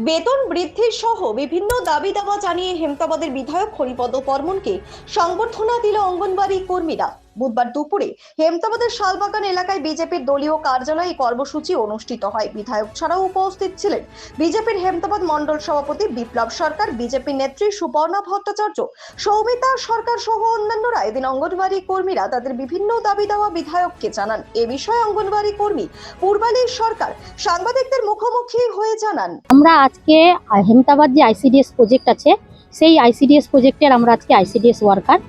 বেতন বৃদ্ধি সহ বিভিন্ন দাবি দাওয়া জানিয়ে হেমতাবাদের বিধায়ক হরিপদ বর্মনকে সংবর্ধনা দিল অঙ্গনবাড়ি কর্মীরা। বুধবার দুপুরে হেমতাবাদের শালবাগান এলাকায় বিজেপির দলীয় কার্যালয়ে কর্মসূচি অনুষ্ঠিত হয়। বিধায়ক ছাড়াও উপস্থিত ছিলেন বিজেপির হেমতাবাদ মণ্ডল সভাপতি বিপ্লব সরকার, বিজেপি নেত্রী সুপর্ণা ভট্টাচার্য, সৌমিতা সরকার সহ অন্যান্যরা। এদিন অঙ্গনবাড়ি কর্মীরা তাদের বিভিন্ন দাবি দাওয়া বিধায়ককে জানান। এ বিষয়ে অঙ্গনবাড়ি কর্মী পূর্বালী সরকার সাংবাদিকদের মুখোমুখি হয়ে জানান, আমরা আজকে হেমতাবাদ যে আইসিডিএস প্রজেক্ট আছে, সেই আইসিডিএস প্রজেক্টের আমরা আজকে আইসিডিএস ওয়ার্কার।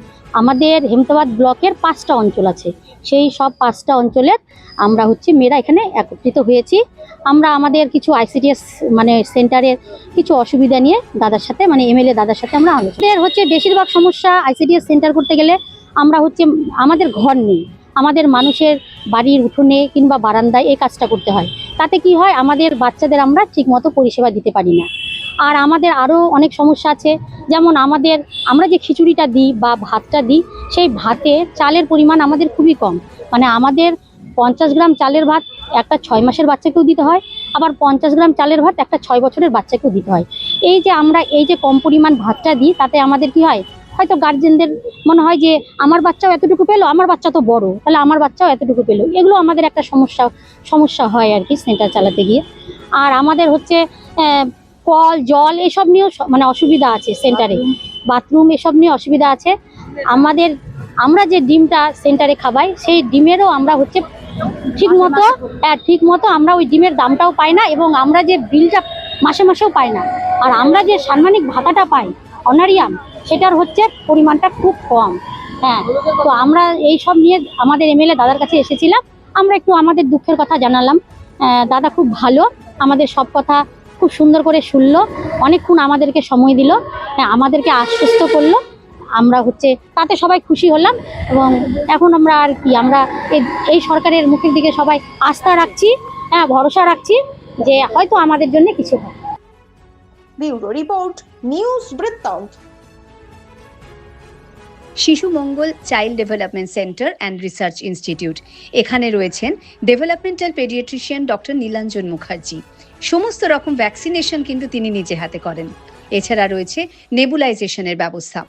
আমাদের হেমতাবাদ ব্লকের 5টা অঞ্চল আছে, সেই সব 5টা অঞ্চলের আমরা মেয়েরা এখানে একত্রিত হয়েছি। আমরা আমাদের কিছু আইসিডিএস সেন্টারের কিছু অসুবিধা নিয়ে দাদার সাথে এমএলএ দাদার সাথে আমরা আলোচনা। বেশিরভাগ সমস্যা আইসিডিএস সেন্টার করতে গেলে আমরা আমাদের ঘর নেই, আমাদের মানুষের বাড়ির উঠোনে কিংবা বারান্দায় এই কাজটা করতে হয়। তাতে কি হয়, আমাদের বাচ্চাদের আমরা ঠিকমতো পরিষেবা দিতে পারি না। আর আমাদের আরও অনেক সমস্যা আছে, যেমন আমরা যে খিচুড়িটা দিই বা ভাতটা দিই, সেই ভাতে চালের পরিমাণ আমাদের খুবই কম। আমাদের 50 গ্রাম চালের ভাত একটা 6 মাসের বাচ্চাকেও দিতে হয়, আবার 50 গ্রাম চালের ভাত একটা 6 বছরের বাচ্চাকেও দিতে হয়। আমরা এই যে কম পরিমাণ ভাতটা দিই, তাতে আমাদের কি হয়, হয়তো গার্জেনদের মনে হয় যে আমার বাচ্চাও এতটুকু পেলো, আমার বাচ্চা তো বড়, তাহলে আমার বাচ্চাও এতটুকু পেলো। এগুলো আমাদের একটা সমস্যা হয় আর কি সেন্টার চালাতে গিয়ে। আর আমাদের কল জল এসব নিয়েও অসুবিধা আছে সেন্টারে, বাথরুম এসব নিয়ে অসুবিধা আছে। আমরা যে ডিমটা সেন্টারে খাবাই, সেই ডিমেরও আমরা ঠিক মতো আমরা ওই ডিমের দামটাও পাই না, এবং আমরা যে বিলটা মাসে মাসেও পাই না। আর আমরা যে সাম্মানিক ভাতাটা পাই অনারিয়াম, সেটার পরিমাণটা খুব কম। হ্যাঁ, তো আমরা এই সব নিয়ে আমাদের এমএলএ দাদার কাছে এসেছিলাম। আমরা একটু আমাদের দুঃখের কথা জানালাম। দাদা খুব ভালো, আমাদের সব কথা খুব সুন্দর করে শুনলো, অনেকক্ষণ আমাদেরকে সময় দিল, আমাদেরকে আশ্বস্ত করলো। আমরা তাতে সবাই খুশি হলাম, এবং এখন আমরা আর কি, আমরা এই সরকারের মুখের দিকে সবাই আস্থা রাখছি, ভরসা রাখছি যে হয়তো আমাদের জন্য কিছু হবে। ব্যুরো রিপোর্ট, নিউজ বৃত্তান্ত। Shishu Mangal child development centre and research institute. এখানে রয়েছেন developmental paediatrician doctor Nilanjan Mukherjee. সমস্ত রকম ভ্যাকসিনেশন কিন্তু তিনি নিজে হাতে করেন। এছাড়া রয়েছে নেবুলাইজেশনের ব্যবস্থা।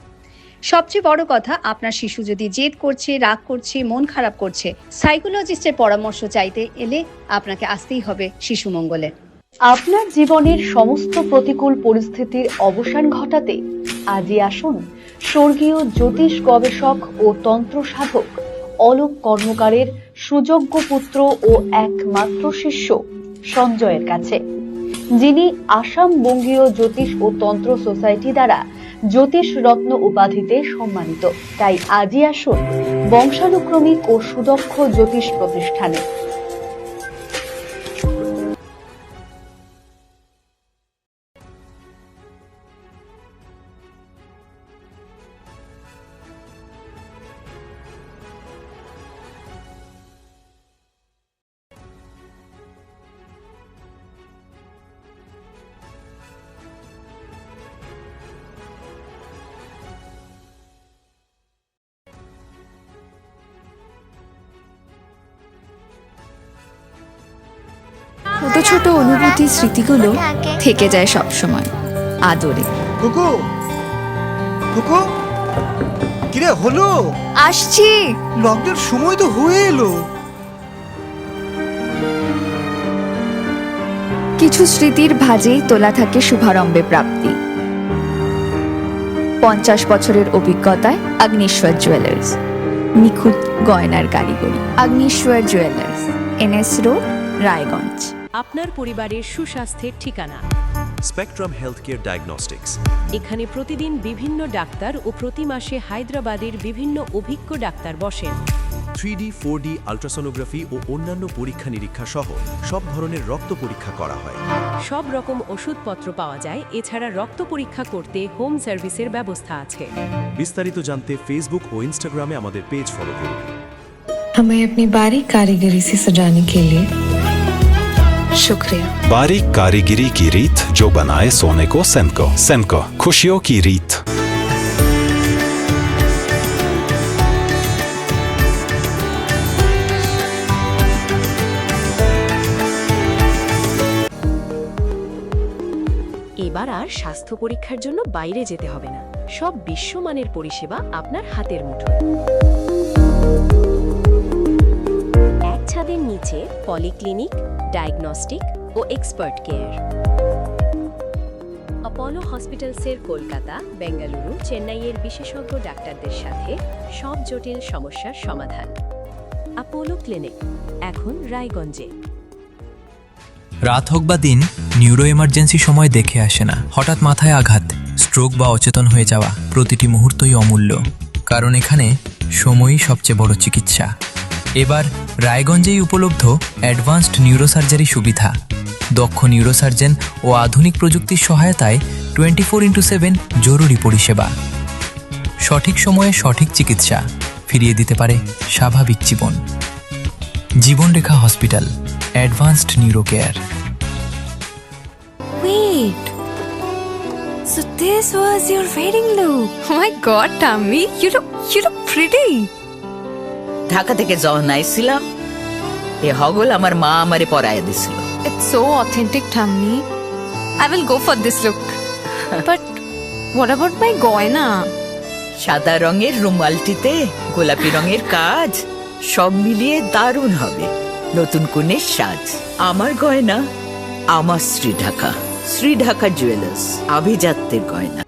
সবচেয়ে বড় কথা, আপনার শিশু যদি জেদ করছে, রাগ করছে, মন খারাপ করছে, সাইকোলজিস্টের পরামর্শ চাইতে এলে আপনাকে আসতেই হবে শিশু মঙ্গলে। আপনার জীবনের সমস্ত প্রতিকূল পরিস্থিতির অবসান ঘটাতে আজই আসুন স্বর্গীয় জ্যোতিষ গবেষক ও তন্ত্র সাধক অলোক কর্মকারের সুযোগ্য পুত্র ও একমাত্র শিষ্য সঞ্জয়ের কাছে, যিনি আসাম বঙ্গীয় জ্যোতিষ ও তন্ত্র সোসাইটি দ্বারা জ্যোতিষ রত্ন উপাধিতে সম্মানিত। তাই আজই আসুন বংশানুক্রমিক ও সুদক্ষ জ্যোতিষ প্রতিষ্ঠানে। ছোট ছোট অনুভূতি স্মৃতিগুলো থেকে যায় সব সময় আদরে। কুকু কুকু, কিরে হলো? আসছি। লকডাউন সময় তো হয়ে এলো। কিছু স্মৃতির ভাজেই তোলা থাকে শুভারম্ভে প্রাপ্তি। 50 বছরের অভিজ্ঞতায় আগ্নেশ্বর জুয়েলার্স, নিখুঁত গয়নার কারিগরি। Agneshwar jewellers, NS road, Raiganj. আপনার পরিবারের সুস্বাস্থ্যের ঠিকানা স্পেকট্রাম হেলথকেয়ার ডায়াগনস্টিক্স। এখানে প্রতিদিন বিভিন্ন ডাক্তার ও প্রতি মাসে হায়দ্রাবাদের বিভিন্ন অভিজ্ঞ ডাক্তার বসেন। 3D 4D আল্ট্রাসোনোগ্রাফি ও অন্যান্য পরীক্ষা নিরীক্ষা সহ সব ধরনের রক্ত পরীক্ষা করা হয়। সব রকম ওষুধপত্র পাওয়া যায়। এছাড়া রক্ত পরীক্ষা করতে হোম সার্ভিসের ব্যবস্থা আছে। বিস্তারিত জানতে ফেসবুক ও ইনস্টাগ্রামে আমাদের পেজ ফলো করুন। हमें अपनी बारीक कारीगरी से सजाने के लिए शुक्रिया। बारीक कारीगरी की रीत जो बनाए सोने को सेमको। सेमको, खुशियों की रीत। এবার আর স্বাস্থ্য পরীক্ষার জন্য বাইরে যেতে হবে না, সব বিশ্বমানের পরিষেবা আপনার হাতের মুঠোয়। এক ছাদের নিচে পলিক্লিনিক, ডায়াগনস্টিক ও এক্সপার্ট কেয়ার। অপোলো হসপিটালসের কলকাতা, বেঙ্গালুরু, চেন্নাইয়ের বিশেষজ্ঞ ডাক্তারদের সাথে সব জটিল সমস্যার সমাধান। অপোলো ক্লিনিক এখন রায়গঞ্জে। রাত হোক বা দিন, নিউরো এমার্জেন্সি সময় দেখে আসে না। হঠাৎ মাথায় আঘাত, স্ট্রোক বা অচেতন হয়ে যাওয়া, প্রতিটি মুহূর্তই অমূল্য, কারণ এখানে সময়ই সবচেয়ে বড় চিকিৎসা। এবার রায়গঞ্জেই উপলব্ধ অ্যাডভান্সড নিউরোসার্জারি সুবিধা। দক্ষ নিউরোসার্জন ও আধুনিক প্রযুক্তির সহায়তায় 24x7 জরুরি পরিষেবা। সঠিক সময়ে সঠিক চিকিৎসা ফিরিয়ে দিতে পারে স্বাভাবিক জীবন। Jibanrekha hospital, advanced neuro care. Wait. So this was your wedding look. Oh my god, Tammy, you look pretty. Dhaka থেকে যখন আইছিলাম, এ হগল আমার মা আমারে পরায় দিছিল। It's so authentic, Tammy. I will go for this look. But what about my goina? সাদা রঙের রুমালটিতে গোলাপি রঙের কাজ, সব মিলিয়ে দারুণ হবে। নতুন কনের সাজ। আমার গয়না, আমার শ্রী ঢাকা জুয়েলার্স, আভিজাত্যের গয়না।